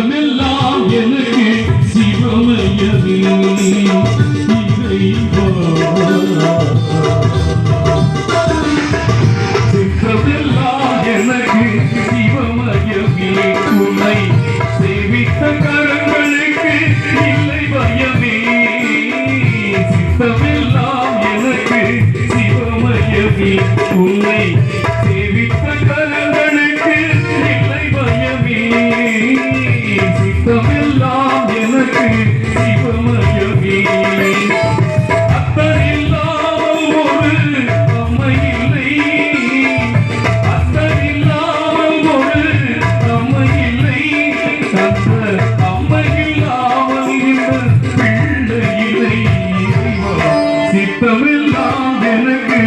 சித்தமெல்லாம் எனக்கு சிவமயமே இறைவா. சித்தமெல்லாம் எனக்கு சிவமயமே உன்னை சேவித்த கரங்களுக்கு இல்லை பயமே. சித்தமெல்லாம் எனக்கு சிவமயமே உன்னை சேவித்த கரங்களுக்கு இல்லை பயமே. சித்தமெல்லாம் எனக்கு சிவமயமே. அத்தரில்லாமல் ஒரு அம்மை இல்லை, அத்தரில்லாமல் ஒரு அம்மை இல்லை, அந்த அம்மையில்லாமல் இந்த பிள்ளை இல்லை. சித்தமெல்லாம் எனக்கு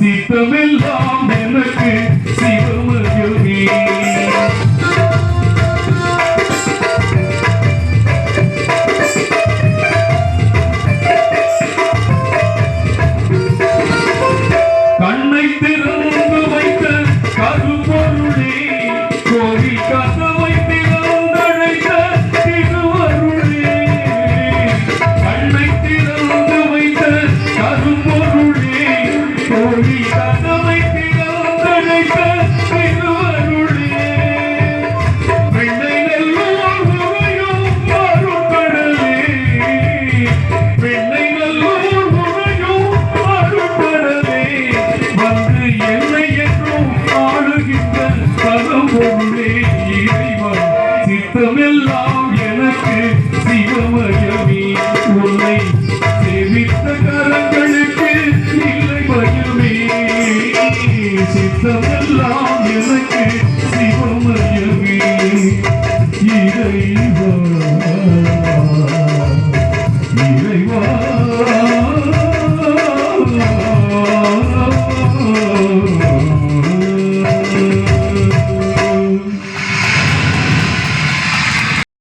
சித்தமெல்லாம் எனக்கு சிவமயமே. கண்ணை திறந்து வைத்த கருப்பொருளே, கோவில் கதவை திறந்தழைத்த திருவருளே. கண்ணை திறந்து வைத்த கருப்பொருளே, கோவில் கதவை திறந்தழைத்த திருவருளே. வெள்ளை நல்லூர் உறையும் அருட்கடலே, வெள்ளை நல்லூர் உறையும் அருட்கடலே, வந்து என்னை என்றும் ஆளுகின்ற பரம்பொருளே இறைவா. சித்தமெல்லாம்